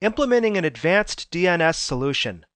Implementing an advanced DNS solution.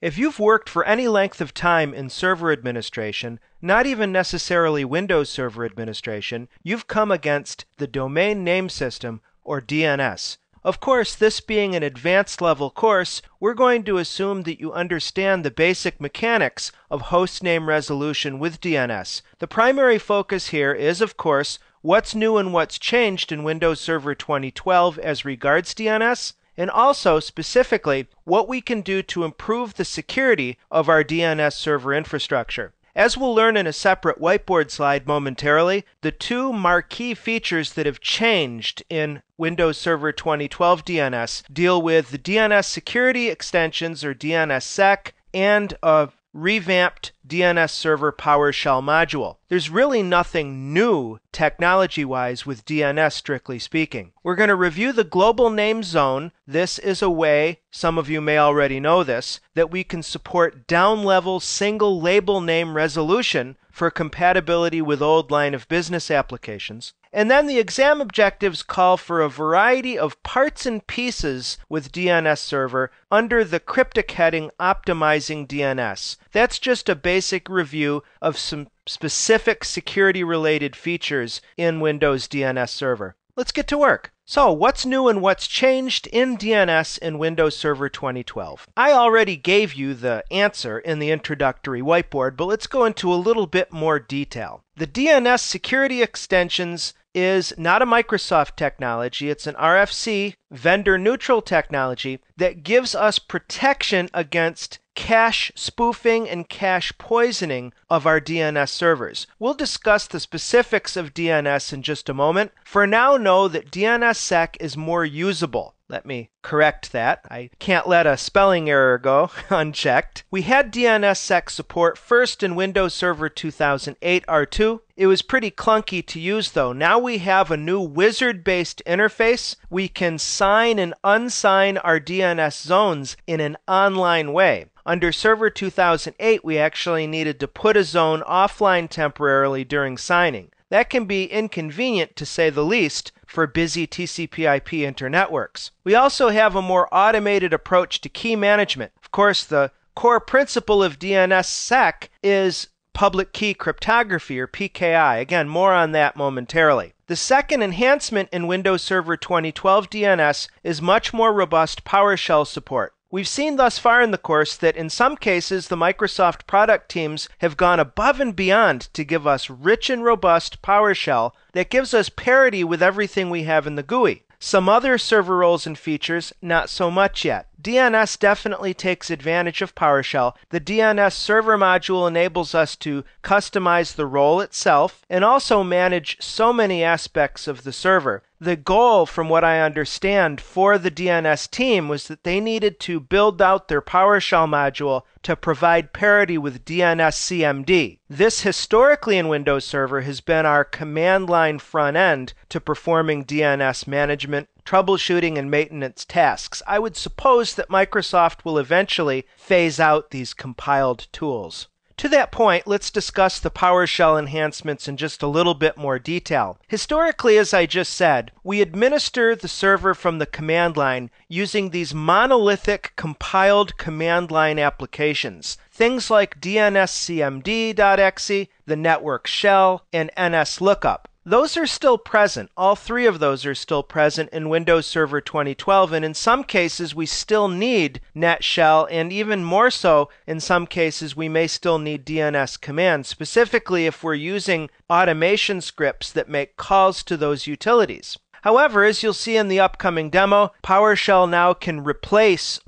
If you've worked for any length of time in server administration, not even necessarily Windows Server administration, you've come against the Domain Name System, or DNS. Of course, this being an advanced level course, we're going to assume that you understand the basic mechanics of hostname resolution with DNS. The primary focus here is, of course, what's new and what's changed in Windows Server 2012 as regards DNS, and also, specifically, what we can do to improve the security of our DNS server infrastructure. As we'll learn in a separate whiteboard slide momentarily, the two marquee features that have changed in Windows Server 2012 DNS deal with the DNS security extensions, or DNSSEC, and a revamped DNS Server PowerShell module. There's really nothing new technology-wise with DNS, strictly speaking. We're going to review the global name zone. This is a way, some of you may already know this, that we can support down-level single label name resolution for compatibility with old line of business applications. And then the exam objectives call for a variety of parts and pieces with DNS Server under the cryptic heading Optimizing DNS. That's just a basic review of some specific security-related features in Windows DNS Server. Let's get to work. So, what's new and what's changed in DNS in Windows Server 2012? I already gave you the answer in the introductory whiteboard, but let's go into a little bit more detail. The DNS security extensions is not a Microsoft technology. It's an RFC, vendor-neutral technology that gives us protection against cache spoofing and cache poisoning of our DNS servers. We'll discuss the specifics of DNS in just a moment. For now, know that DNSSEC is more usable. Let me correct that. I can't let a spelling error go unchecked. We had DNSSEC support first in Windows Server 2008 R2. It was pretty clunky to use though. Now we have a new wizard-based interface. We can sign and unsign our DNS zones in an online way. Under Server 2008, we actually needed to put a zone offline temporarily during signing. That can be inconvenient, to say the least, for busy TCP/IP internetworks. We also have a more automated approach to key management. Of course, the core principle of DNSSEC is public key cryptography, or PKI. Again, more on that momentarily. The second enhancement in Windows Server 2012 DNS is much more robust PowerShell support. We've seen thus far in the course that in some cases the Microsoft product teams have gone above and beyond to give us rich and robust PowerShell that gives us parity with everything we have in the GUI. Some other server roles and features, not so much yet. DNS definitely takes advantage of PowerShell. The DNS server module enables us to customize the role itself and also manage so many aspects of the server. The goal, from what I understand, for the DNS team was that they needed to build out their PowerShell module to provide parity with DNS CMD. This historically in Windows Server has been our command line front end to performing DNS management, troubleshooting, and maintenance tasks. I would suppose that Microsoft will eventually phase out these compiled tools. To that point, let's discuss the PowerShell enhancements in just a little bit more detail. Historically, as I just said, we administer the server from the command line using these monolithic compiled command line applications. Things like DNSCMD.exe, the network shell, and NSLOOKUP. Those are still present. All three of those are still present in Windows Server 2012, and in some cases we still need NetShell, and even more so, in some cases we may still need DNS commands, specifically if we're using automation scripts that make calls to those utilities. However, as you'll see in the upcoming demo, PowerShell now can replace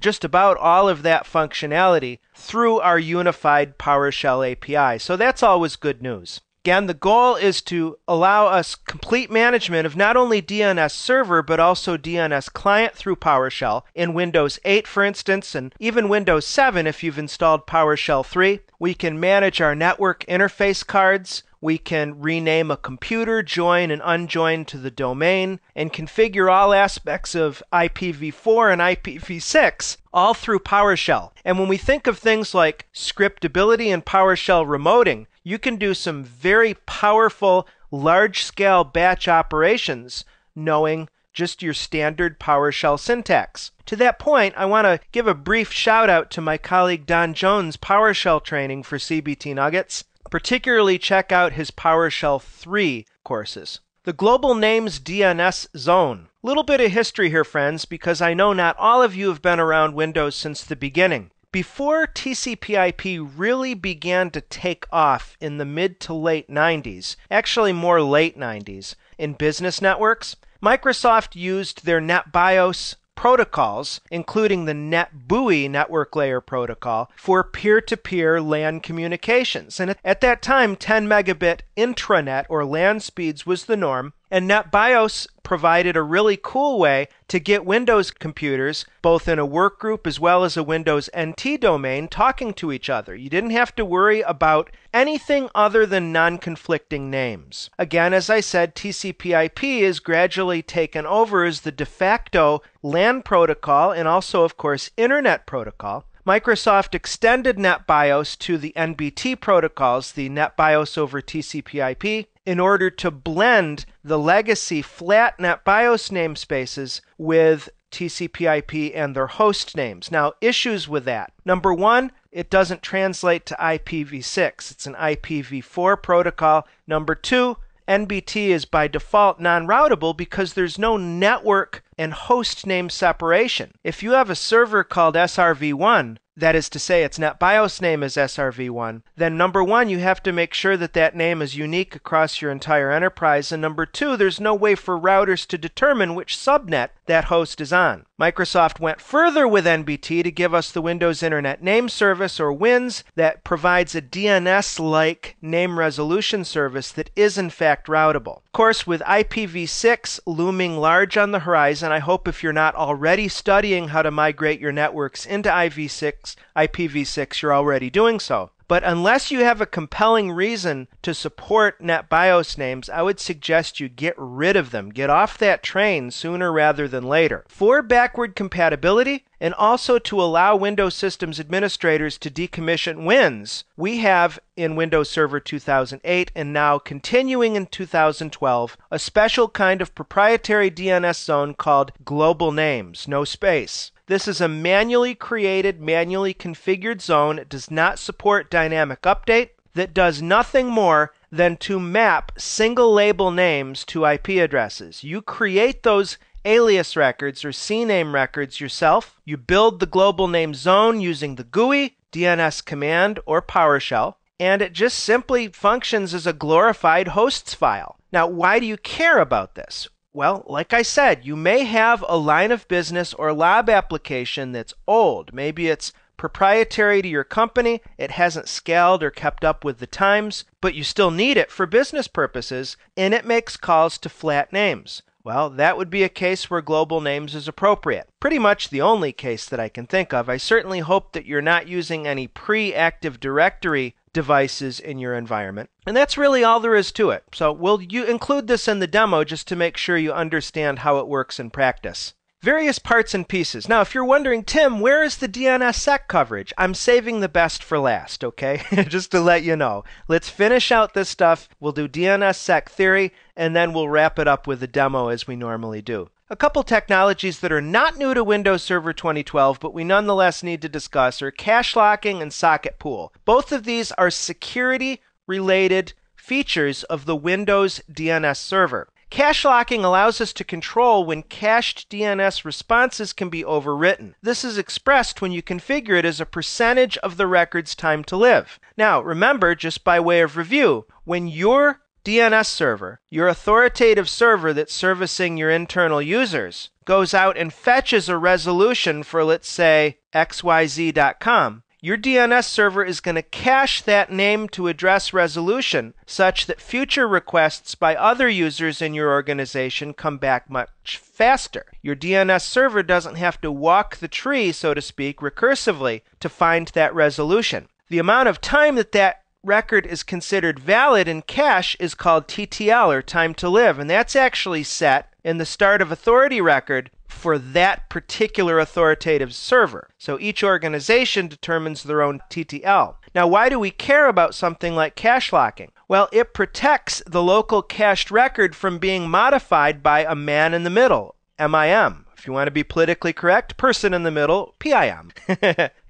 just about all of that functionality through our unified PowerShell API. So that's always good news. Again, the goal is to allow us complete management of not only DNS Server, but also DNS Client through PowerShell in Windows 8, for instance, and even Windows 7 if you've installed PowerShell 3. We can manage our network interface cards. We can rename a computer, join and unjoin to the domain, and configure all aspects of IPv4 and IPv6 all through PowerShell. And when we think of things like scriptability and PowerShell remoting, you can do some very powerful large-scale batch operations knowing just your standard PowerShell syntax. To that point, I want to give a brief shout out to my colleague Don Jones' PowerShell training for CBT Nuggets. Particularly check out his PowerShell 3 courses. The global names DNS zone. Little bit of history here, friends, because I know not all of you have been around Windows since the beginning. Before TCP/IP really began to take off in the mid to late 90s, actually more late 90s, in business networks, Microsoft used their NetBIOS protocols, including the NetBEUI network layer protocol, for peer-to-peer LAN communications. And at that time, 10 megabit intranet or LAN speeds was the norm, and NetBIOS provided a really cool way to get Windows computers, both in a workgroup as well as a Windows NT domain, talking to each other. You didn't have to worry about anything other than non-conflicting names. Again, as I said, TCP/IP is gradually taken over as the de facto LAN protocol and also, of course, Internet protocol. Microsoft extended NetBIOS to the NBT protocols, the NetBIOS over TCP/IP, in order to blend the legacy flat NetBIOS namespaces with TCP/IP and their host names. Now, issues with that. Number one, it doesn't translate to IPv6. It's an IPv4 protocol. Number two, NBT is by default non-routable because there's no network and host name separation. If you have a server called SRv1, that is to say its NetBIOS name is SRv1, then number one, you have to make sure that that name is unique across your entire enterprise, and number two, there's no way for routers to determine which subnet that host is on. Microsoft went further with NBT to give us the Windows Internet Name Service, or WINS, that provides a DNS-like name resolution service that is in fact routable. Of course, with IPv6 looming large on the horizon, I hope if you're not already studying how to migrate your networks into IPv6, you're already doing so. But unless you have a compelling reason to support NetBIOS names, I would suggest you get rid of them. Get off that train sooner rather than later. For backward compatibility, and also to allow Windows Systems administrators to decommission WINS, we have in Windows Server 2008 and now continuing in 2012 a special kind of proprietary DNS zone called global names, no space. This is a manually created, manually configured zone. It does not support dynamic update, that does nothing more than to map single label names to IP addresses. You create those alias records or CNAME records yourself. You build the global name zone using the GUI, DNS command, or PowerShell, and it just simply functions as a glorified hosts file. Now, why do you care about this? Well, like I said, you may have a line of business or lab application that's old. Maybe it's proprietary to your company, it hasn't scaled or kept up with the times, but you still need it for business purposes, and it makes calls to flat names. Well, that would be a case where global names is appropriate. Pretty much the only case that I can think of. I certainly hope that you're not using any pre-Active Directory devices in your environment. And that's really all there is to it. So we'll include this in the demo just to make sure you understand how it works in practice. Various parts and pieces. Now, if you're wondering, Tim, where is the DNSSEC coverage? I'm saving the best for last, okay? Just to let you know. Let's finish out this stuff. We'll do DNSSEC theory, and then we'll wrap it up with a demo as we normally do. A couple technologies that are not new to Windows Server 2012, but we nonetheless need to discuss, are cache locking and socket pool. Both of these are security-related features of the Windows DNS server. Cache locking allows us to control when cached DNS responses can be overwritten. This is expressed when you configure it as a percentage of the record's time to live. Now, remember, just by way of review, when your DNS server, your authoritative server that's servicing your internal users, goes out and fetches a resolution for, let's say, xyz.com, your DNS server is going to cache that name to address resolution such that future requests by other users in your organization come back much faster. Your DNS server doesn't have to walk the tree, so to speak, recursively to find that resolution. The amount of time that record is considered valid in cache is called TTL, or time to live, and that's actually set in the start of authority record for that particular authoritative server. So each organization determines their own TTL. Now, why do we care about something like cache locking? Well, it protects the local cached record from being modified by a man in the middle, MIM. If you want to be politically correct, person in the middle, PIM.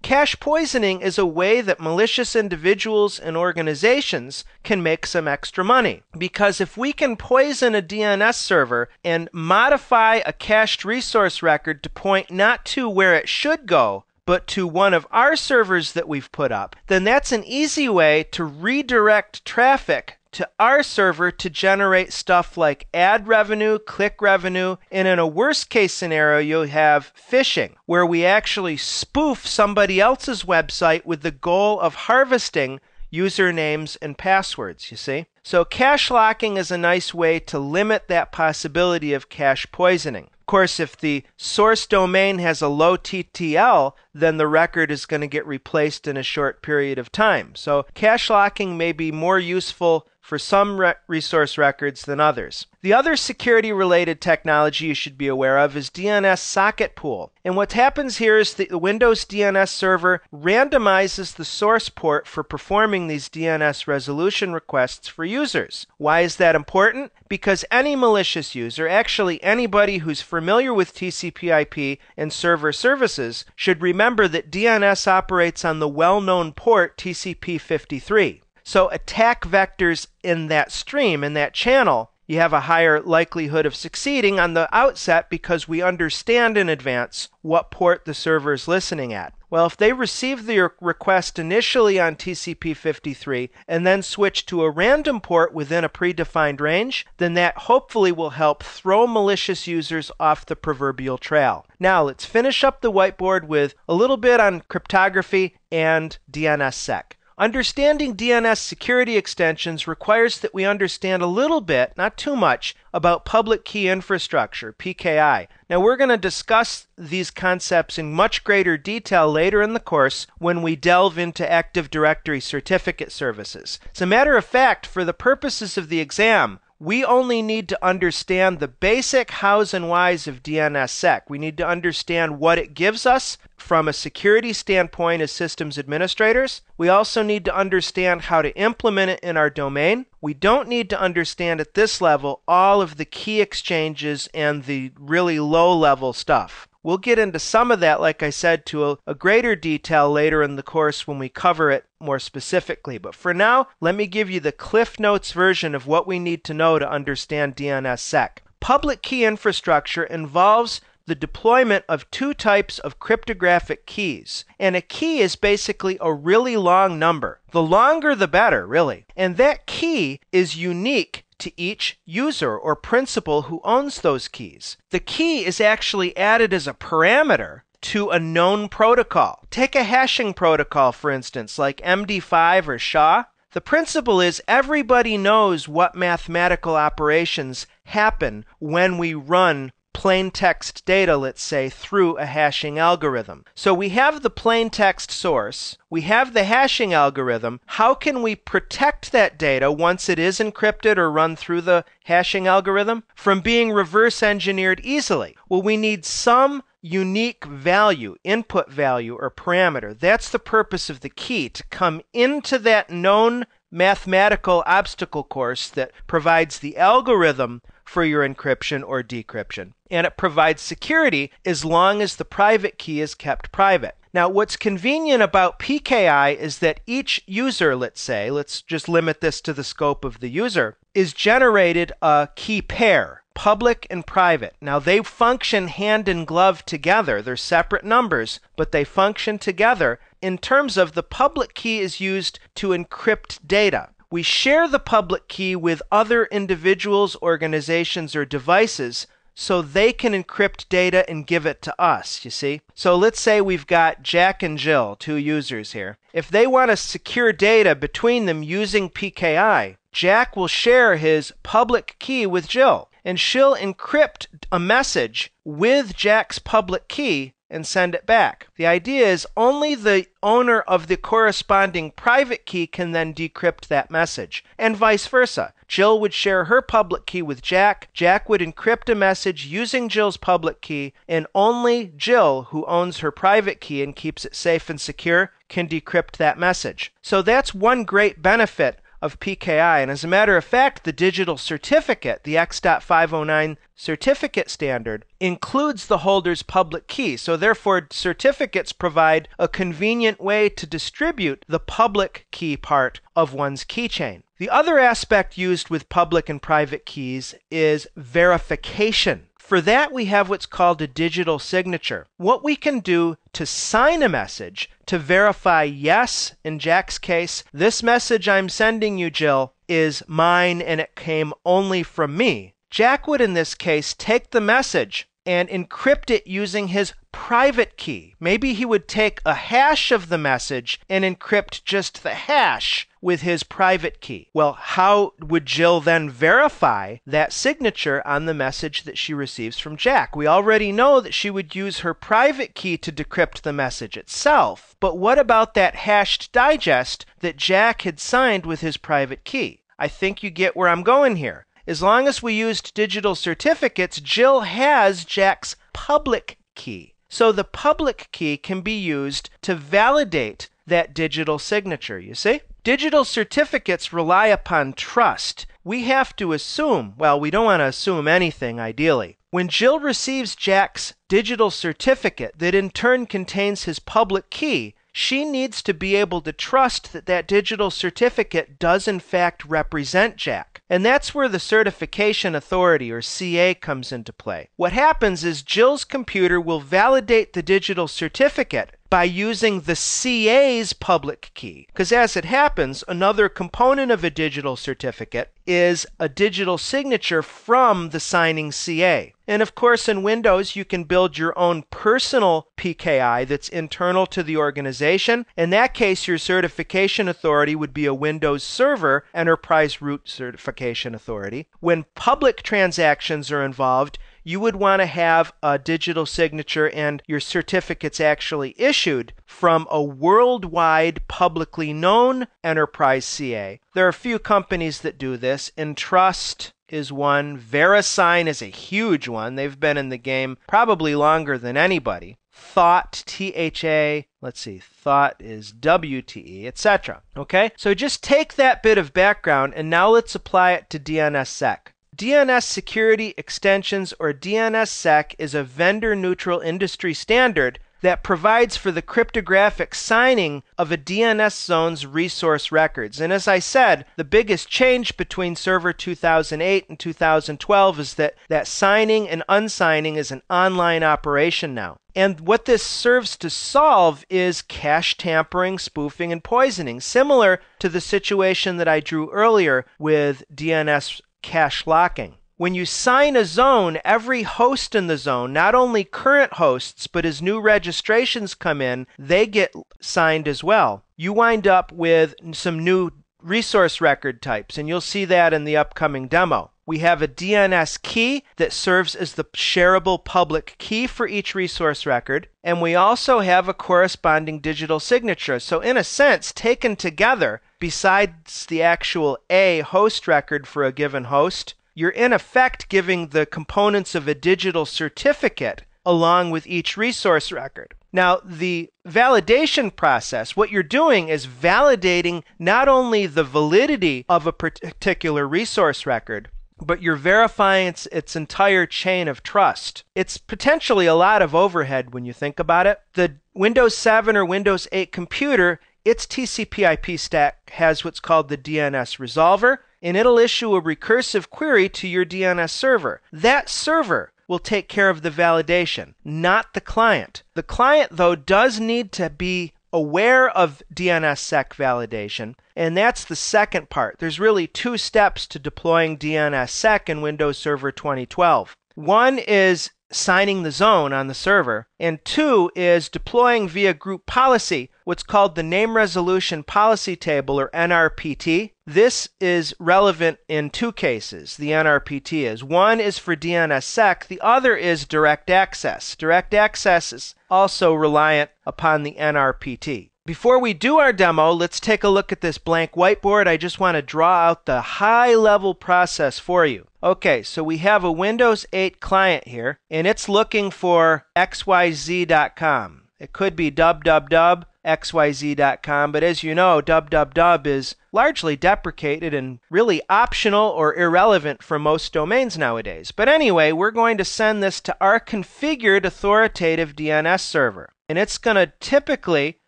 Cache poisoning is a way that malicious individuals and organizations can make some extra money. Because if we can poison a DNS server and modify a cached resource record to point not to where it should go, but to one of our servers that we've put up, then that's an easy way to redirect traffic to our server to generate stuff like ad revenue, click revenue, and in a worst case scenario, you'll have phishing, where we actually spoof somebody else's website with the goal of harvesting usernames and passwords, you see? So cache locking is a nice way to limit that possibility of cache poisoning. Of course, if the source domain has a low TTL, then the record is going to get replaced in a short period of time. So cache locking may be more useful for some resource records than others. The other security-related technology you should be aware of is DNS socket pool. And what happens here is that the Windows DNS server randomizes the source port for performing these DNS resolution requests for users. Why is that important? Because any malicious user, actually anybody who's familiar with TCP/IP and server services, should remember that DNS operates on the well-known port TCP/53. So attack vectors in that stream, in that channel, you have a higher likelihood of succeeding on the outset because we understand in advance what port the server is listening at. Well, if they receive the request initially on TCP/53 and then switch to a random port within a predefined range, then that hopefully will help throw malicious users off the proverbial trail. Now, let's finish up the whiteboard with a little bit on cryptography and DNSSEC. Understanding DNS security extensions requires that we understand a little bit, not too much, about public key infrastructure, PKI. Now we're going to discuss these concepts in much greater detail later in the course when we delve into Active Directory certificate services. As a matter of fact, for the purposes of the exam, we only need to understand the basic hows and whys of DNSSEC. We need to understand what it gives us from a security standpoint as systems administrators. We also need to understand how to implement it in our domain. We don't need to understand at this level all of the key exchanges and the really low-level stuff. We'll get into some of that, like I said, to a greater detail later in the course when we cover it more specifically. But for now, let me give you the Cliff Notes version of what we need to know to understand DNSSEC. Public key infrastructure involves the deployment of two types of cryptographic keys. And a key is basically a really long number. The longer the better, really. And that key is unique to each user or principal who owns those keys. The key is actually added as a parameter to a known protocol. Take a hashing protocol, for instance, like MD5 or SHA. The principle is everybody knows what mathematical operations happen when we run plain text data, let's say, through a hashing algorithm. So we have the plain text source, we have the hashing algorithm. How can we protect that data once it is encrypted or run through the hashing algorithm from being reverse engineered easily? Well, we need some unique value, input value or parameter. That's the purpose of the key, to come into that known mathematical obstacle course that provides the algorithm for your encryption or decryption. And it provides security as long as the private key is kept private. Now, what's convenient about PKI is that each user, let's just limit this to the scope of the user, is generated a key pair, public and private. Now, they function hand in glove together. They're separate numbers, but they function together in terms of the public key is used to encrypt data. We share the public key with other individuals, organizations, or devices so they can encrypt data and give it to us, you see? So let's say we've got Jack and Jill, two users here. If they want to secure data between them using PKI, Jack will share his public key with Jill, and she'll encrypt a message with Jack's public key and send it back. The idea is only the owner of the corresponding private key can then decrypt that message, and vice versa. Jill would share her public key with Jack. Jack would encrypt a message using Jill's public key, and only Jill, who owns her private key and keeps it safe and secure, can decrypt that message. So that's one great benefit of PKI. And as a matter of fact, the digital certificate, the X.509 certificate standard, includes the holder's public key. So therefore, certificates provide a convenient way to distribute the public key part of one's keychain. The other aspect used with public and private keys is verification. For that, we have what's called a digital signature. What we can do to sign a message to verify, yes, in Jack's case, this message I'm sending you, Jill, is mine and it came only from me. Jack would, in this case, take the message and encrypt it using his private key. Maybe he would take a hash of the message and encrypt just the hash with his private key. Well, how would Jill then verify that signature on the message that she receives from Jack? We already know that she would use her private key to decrypt the message itself. But what about that hashed digest that Jack had signed with his private key? I think you get where I'm going here. As long as we used digital certificates, Jill has Jack's public key. So the public key can be used to validate that digital signature, you see? Digital certificates rely upon trust. We have to assume, well, we don't want to assume anything ideally. When Jill receives Jack's digital certificate that in turn contains his public key, she needs to be able to trust that that digital certificate does in fact represent Jack. And that's where the certification authority, or CA, comes into play. What happens is Jill's computer will validate the digital certificate by using the CA's public key. Because as it happens, another component of a digital certificate is a digital signature from the signing CA. And of course, in Windows, you can build your own personal PKI that's internal to the organization. In that case, your certification authority would be a Windows Server Enterprise Root Certification Authority. When public transactions are involved, you would want to have a digital signature and your certificates actually issued from a worldwide publicly known enterprise CA. There are a few companies that do this. Entrust is one. VeriSign is a huge one. They've been in the game probably longer than anybody. Thought, T-H-A, let's see, Thought is W-T-E, etc. Okay, so just take that bit of background and now let's apply it to DNSSEC. DNS Security Extensions, or DNSSEC, is a vendor-neutral industry standard that provides for the cryptographic signing of a DNS zone's resource records. And as I said, the biggest change between Server 2008 and 2012 is that signing and unsigning is an online operation now. And what this serves to solve is cache tampering, spoofing, and poisoning, similar to the situation that I drew earlier with DNS cache locking. When you sign a zone, every host in the zone, not only current hosts, but as new registrations come in, they get signed as well. You wind up with some new resource record types, and you'll see that in the upcoming demo. We have a DNS key that serves as the shareable public key for each resource record, and we also have a corresponding digital signature. So in a sense, taken together, besides the actual A host record for a given host, you're in effect giving the components of a digital certificate along with each resource record. Now, the validation process, what you're doing is validating not only the validity of a particular resource record, but you're verifying its entire chain of trust. It's potentially a lot of overhead when you think about it. The Windows 7 or Windows 8 computer, its TCP/IP stack has what's called the DNS resolver, and it'll issue a recursive query to your DNS server. That server will take care of the validation, not the client. The client, though, does need to be aware of DNSSEC validation, and that's the second part. There's really two steps to deploying DNSSEC in Windows Server 2012. One is signing the zone on the server, and two is deploying via group policy what's called the Name Resolution Policy Table, or NRPT. This is relevant in two cases, the NRPT is. One is for DNSSEC, the other is direct access. Direct access is also reliant upon the NRPT. Before we do our demo, let's take a look at this blank whiteboard. I just want to draw out the high-level process for you. Okay, so we have a Windows 8 client here, and it's looking for xyz.com. It could be www, xyz.com, but as you know, www is largely deprecated and really optional or irrelevant for most domains nowadays. But anyway, we're going to send this to our configured authoritative DNS server, and it's going to typically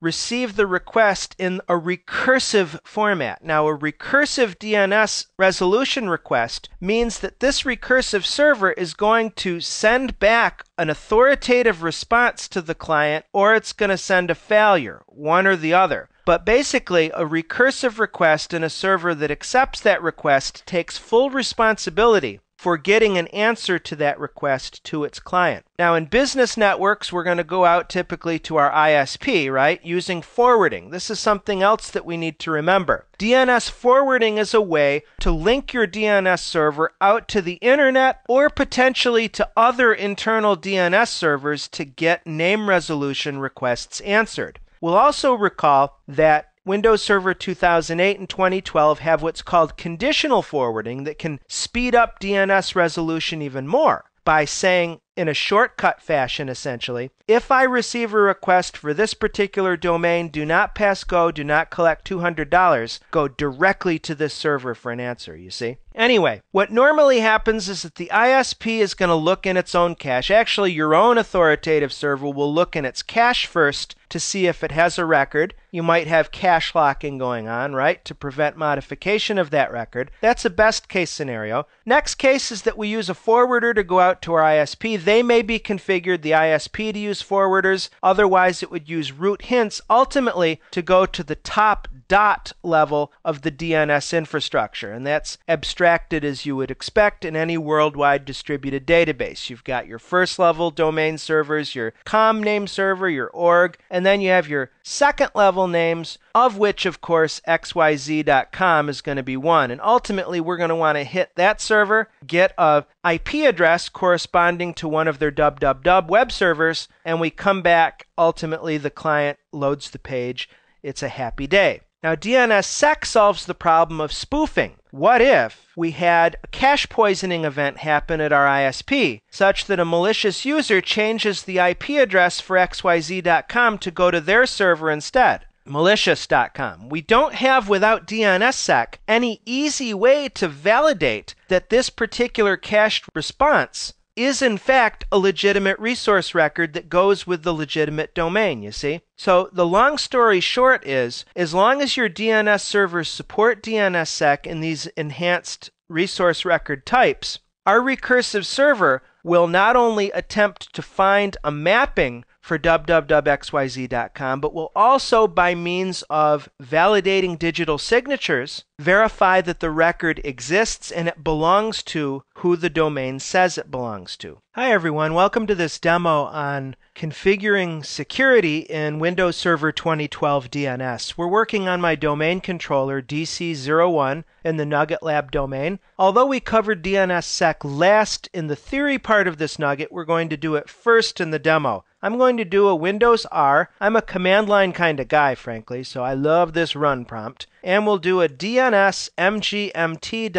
receive the request in a recursive format. Now, a recursive DNS resolution request means that this recursive server is going to send back an authoritative response to the client, or it's going to send a failure, one or the other. But basically, a recursive request in a server that accepts that request takes full responsibility for getting an answer to that request to its client. Now, in business networks, we're going to go out typically to our ISP, right, using forwarding. This is something else that we need to remember. DNS forwarding is a way to link your DNS server out to the internet or potentially to other internal DNS servers to get name resolution requests answered. We'll also recall that Windows Server 2008 and 2012 have what's called conditional forwarding that can speed up DNS resolution even more by saying, in a shortcut fashion essentially, if I receive a request for this particular domain, do not pass go, do not collect $200, go directly to this server for an answer, you see? Anyway, what normally happens is that the ISP is going to look in its own cache. Actually, your own authoritative server will look in its cache first to see if it has a record. You might have cache locking going on, right, to prevent modification of that record. That's a best case scenario. Next case is that we use a forwarder to go out to our ISP. They may be configured, the ISP, to use forwarders. Otherwise, it would use root hints ultimately to go to the top dot level of the DNS infrastructure, and that's abstracted as you would expect in any worldwide distributed database. You've got your first level domain servers, your com name server, your org, and then you have your second level names, of which of course xyz.com is going to be one. And ultimately we're going to want to hit that server, get a IP address corresponding to one of their www web servers, and we come back. Ultimately the client loads the page. It's a happy day. Now, DNSSEC solves the problem of spoofing. What if we had a cache poisoning event happen at our ISP, such that a malicious user changes the IP address for xyz.com to go to their server instead? Malicious.com. We don't have, without DNSSEC, any easy way to validate that this particular cached response is in fact a legitimate resource record that goes with the legitimate domain, you see? So the long story short is, as long as your DNS servers support DNSSEC in these enhanced resource record types, our recursive server will not only attempt to find a mapping for www.xyz.com, but will also, by means of validating digital signatures, verify that the record exists and it belongs to who the domain says it belongs to. Hi everyone, welcome to this demo on configuring security in Windows Server 2012 DNS. We're working on my domain controller DC01 in the Nugget Lab domain. Although we covered DNSSEC last in the theory part of this nugget, we're going to do it first in the demo. I'm going to do a Windows R. I'm a command line kind of guy, frankly, so I love this run prompt. And we'll do a DNS mgmt.msc.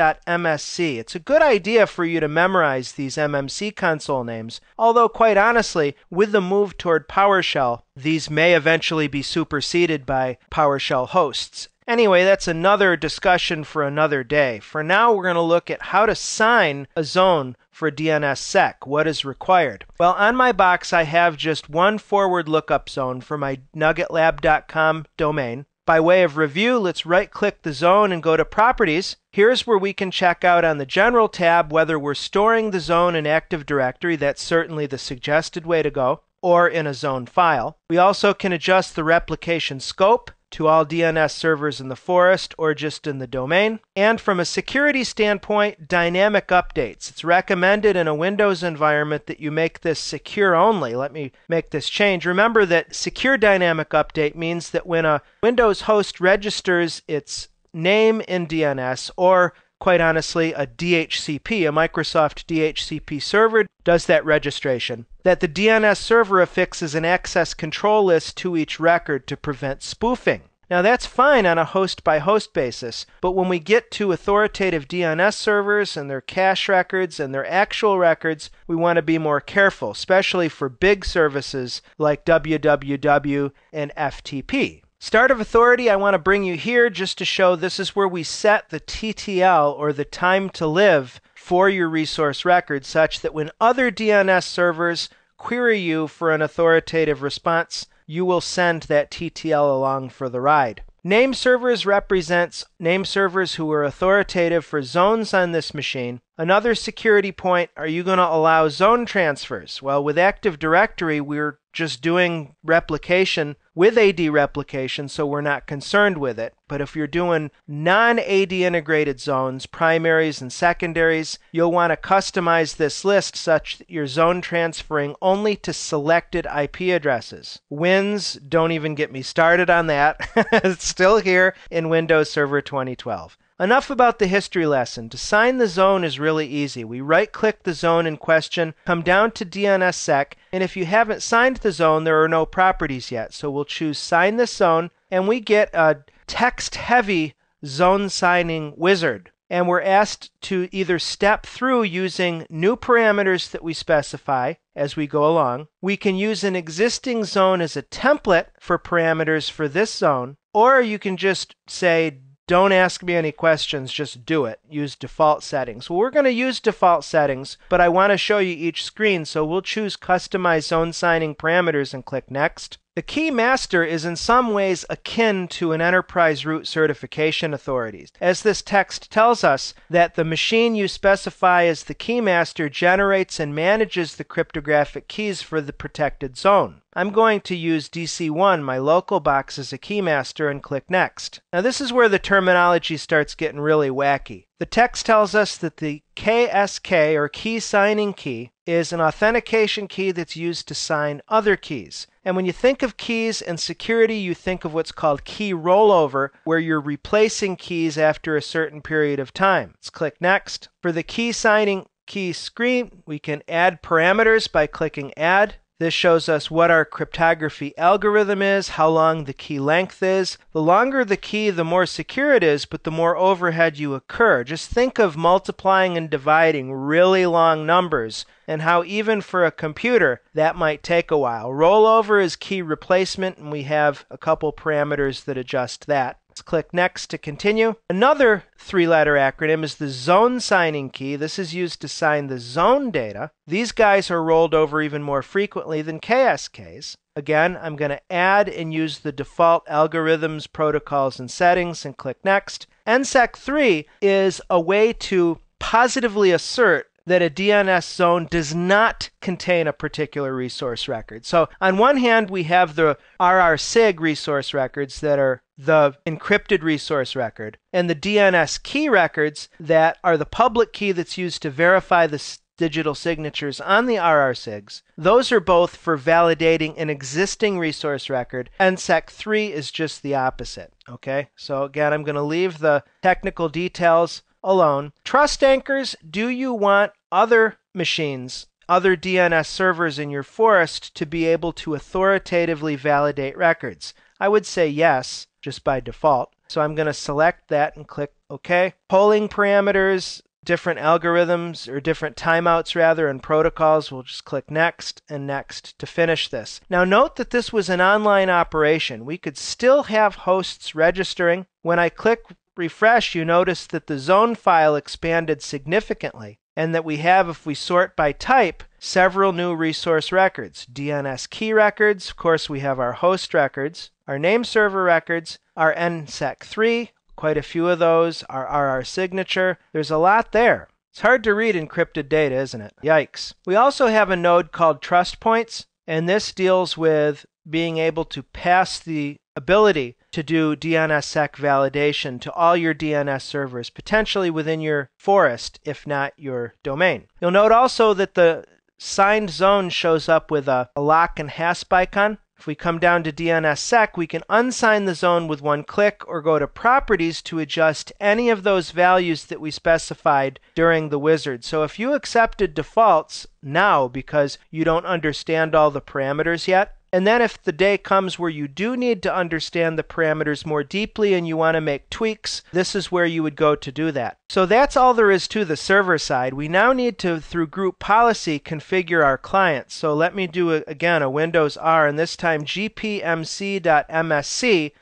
It's a good idea for you to memorize these MMC console names, although quite honestly, with the move toward PowerShell, these may eventually be superseded by PowerShell hosts. Anyway, that's another discussion for another day. For now, we're going to look at how to sign a zone for DNSSEC. What is required? Well, on my box, I have just one forward lookup zone for my nuggetlab.com domain. By way of review, let's right-click the zone and go to Properties. Here's where we can check out on the General tab whether we're storing the zone in Active Directory. That's certainly the suggested way to go, or in a zone file. We also can adjust the replication scope to all DNS servers in the forest or just in the domain. And from a security standpoint, dynamic updates. It's recommended in a Windows environment that you make this secure only. Let me make this change. Remember that secure dynamic update means that when a Windows host registers its name in DNS, or quite honestly, a DHCP, a Microsoft DHCP server does that registration, that the DNS server affixes an access control list to each record to prevent spoofing. Now that's fine on a host-by-host basis, but when we get to authoritative DNS servers and their cache records and their actual records, we want to be more careful, especially for big services like www and FTP. Start of authority, I want to bring you here just to show this is where we set the TTL, or the time to live, for your resource record, such that when other DNS servers query you for an authoritative response, you will send that TTL along for the ride. Name servers represents name servers who are authoritative for zones on this machine. Another security point, are you going to allow zone transfers? Well, with Active Directory, we're just doing replication with AD replication, so we're not concerned with it. But if you're doing non-AD integrated zones, primaries and secondaries, you'll want to customize this list such that you're zone transferring only to selected IP addresses. WINS, don't even get me started on that. It's still here in Windows Server 2012. Enough about the history lesson. To sign the zone is really easy. We right-click the zone in question, come down to DNSSEC, and if you haven't signed the zone, there are no properties yet. So we'll choose Sign this zone, and we get a text-heavy zone signing wizard. And we're asked to either step through using new parameters that we specify as we go along. We can use an existing zone as a template for parameters for this zone, or you can just say, don't ask me any questions, just do it. Use default settings. Well, we're going to use default settings, but I want to show you each screen, so we'll choose Customize Zone Signing Parameters and click Next. The key master is in some ways akin to an enterprise root certification authority, as this text tells us that the machine you specify as the key master generates and manages the cryptographic keys for the protected zone. I'm going to use DC1, my local box, as a key master and click Next. Now this is where the terminology starts getting really wacky. The text tells us that the KSK, or key signing key, is an authentication key that's used to sign other keys. And when you think of keys and security, you think of what's called key rollover, where you're replacing keys after a certain period of time. Let's click Next. For the key signing key screen, we can add parameters by clicking Add. This shows us what our cryptography algorithm is, how long the key length is. The longer the key, the more secure it is, but the more overhead you incur. Just think of multiplying and dividing really long numbers and how even for a computer that might take a while. Rollover is key replacement, and we have a couple parameters that adjust that. Let's click Next to continue. Another three-letter acronym is the zone signing key. This is used to sign the zone data. These guys are rolled over even more frequently than KSKs. Again, I'm going to add and use the default algorithms, protocols, and settings and click Next. NSEC3 is a way to positively assert that a DNS zone does not contain a particular resource record. So on one hand, we have the RRSIG resource records that are the encrypted resource record, and the DNS key records that are the public key that's used to verify the digital signatures on the RRSIGs. Those are both for validating an existing resource record. NSEC3 is just the opposite. Okay, so again, I'm going to leave the technical details alone. Trust anchors, do you want other machines, other DNS servers in your forest to be able to authoritatively validate records? I would say yes, just by default. So I'm going to select that and click OK. Polling parameters, different algorithms, or different timeouts rather, and protocols, we'll just click Next and Next to finish this. Now note that this was an online operation. We could still have hosts registering. When I click refresh, you notice that the zone file expanded significantly, and that we have, if we sort by type, several new resource records. DNS key records, of course we have our host records, our name server records, our NSEC3, quite a few of those, our RR signature. There's a lot there. It's hard to read encrypted data, isn't it? Yikes. We also have a node called Trust Points, and this deals with being able to pass the ability to do DNSSEC validation to all your DNS servers, potentially within your forest, if not your domain. You'll note also that the signed zone shows up with a lock and hasp icon. If we come down to DNSSEC, we can unsign the zone with one click or go to Properties to adjust any of those values that we specified during the wizard. So if you accepted defaults now because you don't understand all the parameters yet, And then if the day comes where you do need to understand the parameters more deeply and you want to make tweaks, this is where you would go to do that. So that's all there is to the server side. We now need to, through group policy, configure our clients. So let me do, again, a Windows R, and this time gpmc.msc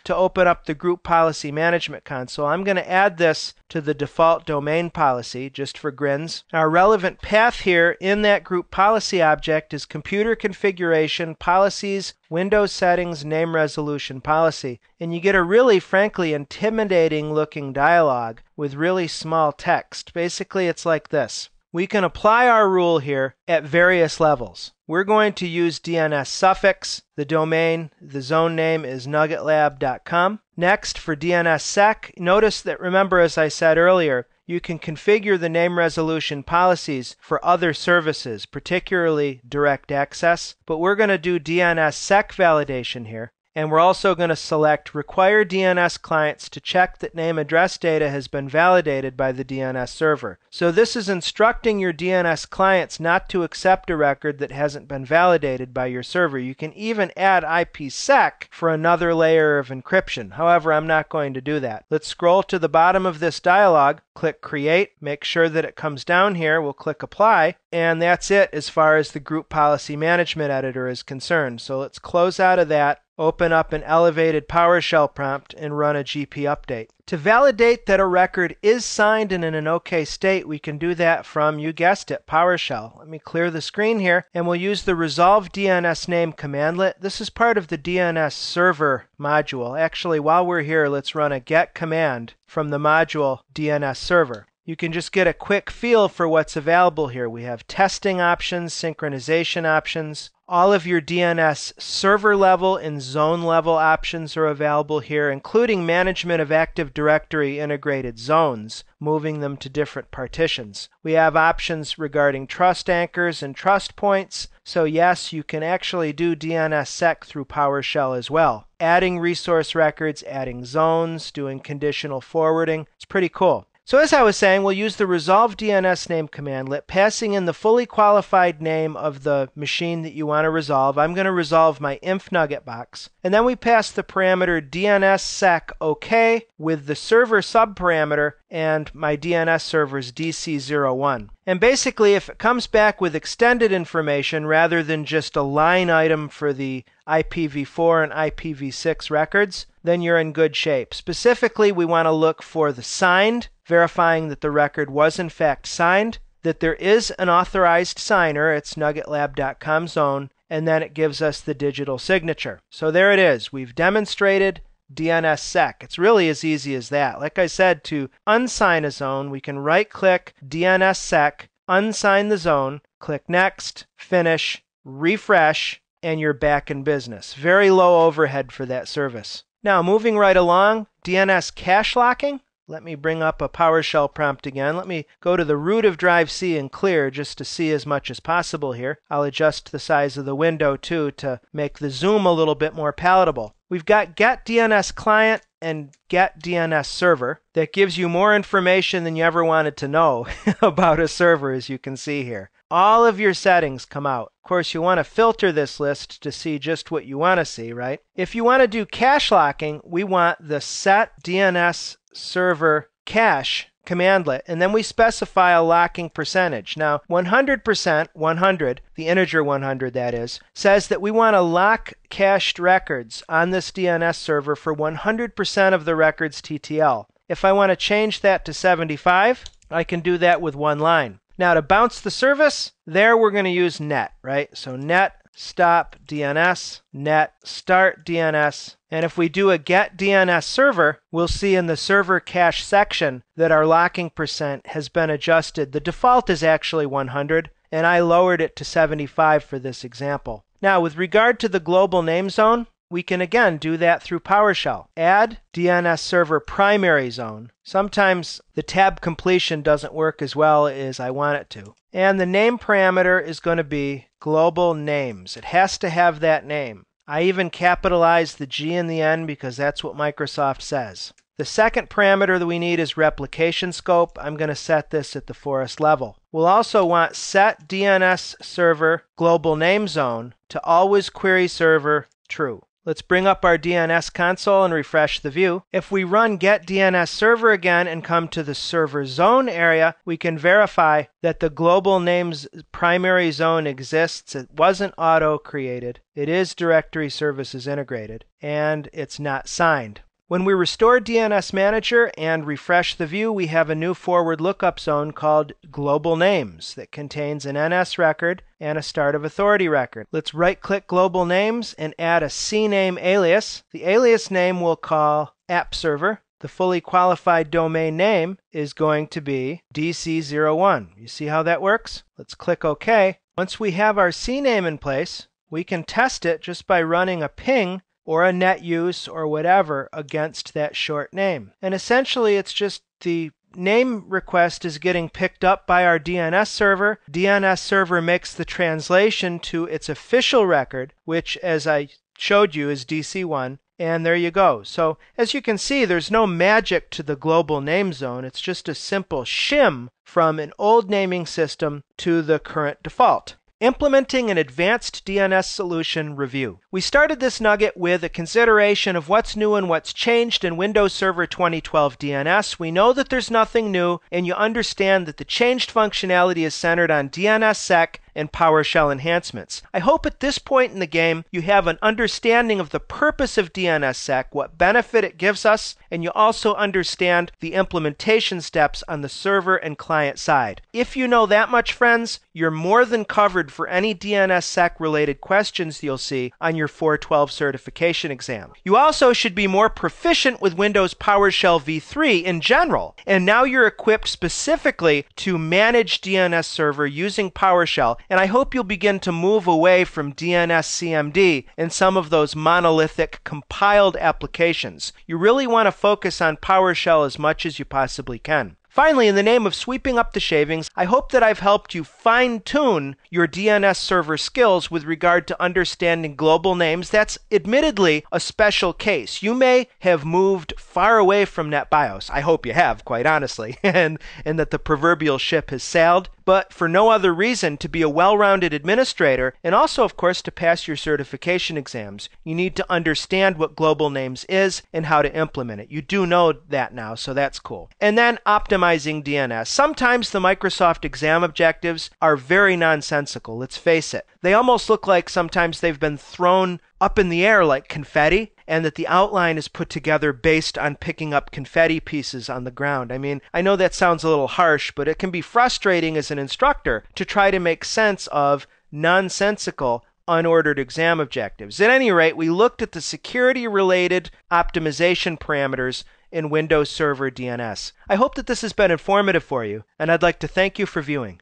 to open up the group policy management console. I'm going to add this to the default domain policy, just for grins. Our relevant path here in that group policy object is computer configuration, policies, Windows settings, name resolution policy. And you get a really, frankly, intimidating looking dialog with really small text. Basically, it's like this. We can apply our rule here at various levels. We're going to use DNS suffix. The domain, the zone name is nuggetlab.com. Next, for DNSSEC, notice that, remember, as I said earlier, you can configure the name resolution policies for other services, particularly direct access. But we're going to do DNSSEC validation here. And we're also going to select Require DNS Clients to check that name address data has been validated by the DNS server. So this is instructing your DNS clients not to accept a record that hasn't been validated by your server. You can even add IPsec for another layer of encryption. However, I'm not going to do that. Let's scroll to the bottom of this dialog, click Create, make sure that it comes down here. We'll click Apply, and that's it as far as the Group Policy Management Editor is concerned. So let's close out of that. Open up an elevated PowerShell prompt and run a GP update. To validate that a record is signed and in an OK state, we can do that from, you guessed it, PowerShell. Let me clear the screen here, and we'll use the resolve DNS name commandlet. This is part of the DNS server module. Actually, while we're here, let's run a get command from the module DNS server. You can just get a quick feel for what's available here. We have testing options, synchronization options. All of your DNS server level and zone level options are available here, including management of Active Directory integrated zones, moving them to different partitions. We have options regarding trust anchors and trust points. So yes, you can actually do DNSSEC through PowerShell as well. Adding resource records, adding zones, doing conditional forwarding. It's pretty cool. So as I was saying, we'll use the resolve DNS name commandlet, passing in the fully qualified name of the machine that you want to resolve. I'm going to resolve my inf nugget box. And then we pass the parameter DNSSEC OK with the server subparameter and my DNS server's DC01. And basically, if it comes back with extended information rather than just a line item for the IPv4 and IPv6 records, then you're in good shape. Specifically, we want to look for the signed, verifying that the record was in fact signed, that there is an authorized signer, it's nuggetlab.com zone, and then it gives us the digital signature. So there it is. We've demonstrated DNSSEC. It's really as easy as that. Like I said, to unsign a zone, we can right-click DNSSEC, unsign the zone, click Next, Finish, Refresh, and you're back in business. Very low overhead for that service. Now, moving right along, DNS cache locking. Let me bring up a PowerShell prompt again. Let me go to the root of drive C and clear just to see as much as possible here. I'll adjust the size of the window too to make the zoom a little bit more palatable. We've got get DNS client and get DNS server. That gives you more information than you ever wanted to know about a server, as you can see here. All of your settings come out. Of course, you want to filter this list to see just what you want to see, right? If you want to do cache locking, we want the set DNS server cache commandlet, and then we specify a locking percentage. Now, 100%, 100, the integer 100 that is, says that we want to lock cached records on this DNS server for 100% of the record's TTL. If I want to change that to 75, I can do that with one line. Now, to bounce the service, there we're going to use net, right? So net stop DNS, net start DNS. And if we do a get DNS server, we'll see in the server cache section that our locking percent has been adjusted. The default is actually 100, and I lowered it to 75 for this example. Now, with regard to the global name zone, we can again do that through PowerShell. Add DNS server primary zone. Sometimes the tab completion doesn't work as well as I want it to. And the name parameter is going to be global names. It has to have that name. I even capitalize the G and the N because that's what Microsoft says. The second parameter that we need is replication scope. I'm going to set this at the forest level. We'll also want set DNS server global name zone to always query server true. Let's bring up our DNS console and refresh the view. If we run get DNS server again and come to the server zone area, we can verify that the global names primary zone exists. It wasn't auto-created. It is directory services integrated, and it's not signed. When we restore DNS Manager and refresh the view, we have a new forward lookup zone called Global Names that contains an NS record and a Start of Authority record. Let's right-click Global Names and add a CNAME alias. The alias name we'll call App Server. The fully qualified domain name is going to be DC01. You see how that works? Let's click OK. Once we have our CNAME in place, we can test it just by running a ping or a net use or whatever against that short name. And essentially it's just the name request is getting picked up by our DNS server. DNS server makes the translation to its official record, which as I showed you is DC1. And there you go. So as you can see, there's no magic to the global name zone. It's just a simple shim from an old naming system to the current default. Implementing an advanced DNS solution review. We started this nugget with a consideration of what's new and what's changed in Windows Server 2012 DNS. We know that there's nothing new, and you understand that the changed functionality is centered on DNSSEC and PowerShell enhancements. I hope at this point in the game you have an understanding of the purpose of DNSSEC, what benefit it gives us, and you also understand the implementation steps on the server and client side. If you know that much, friends, you're more than covered for any DNSSEC related questions you'll see on your 412 certification exam. You also should be more proficient with Windows PowerShell v3 in general, and now you're equipped specifically to manage DNS server using PowerShell, and I hope you'll begin to move away from DNS CMD and some of those monolithic compiled applications. You really want to focus on PowerShell as much as you possibly can. Finally, in the name of sweeping up the shavings, I hope that I've helped you fine-tune your DNS server skills with regard to understanding global names. That's admittedly a special case. You may have moved far away from NetBIOS. I hope you have, quite honestly, and that the proverbial ship has sailed, but for no other reason to be a well-rounded administrator, and also, of course, to pass your certification exams. You need to understand what global names is and how to implement it. You do know that now, so that's cool. And then optimizing DNS. Sometimes the Microsoft exam objectives are very nonsensical, let's face it. They almost look like sometimes they've been thrown up in the air like confetti, and that the outline is put together based on picking up confetti pieces on the ground. I mean, I know that sounds a little harsh, but it can be frustrating as an instructor to try to make sense of nonsensical, unordered exam objectives. At any rate, we looked at the security-related optimization parameters in Windows Server DNS. I hope that this has been informative for you, and I'd like to thank you for viewing.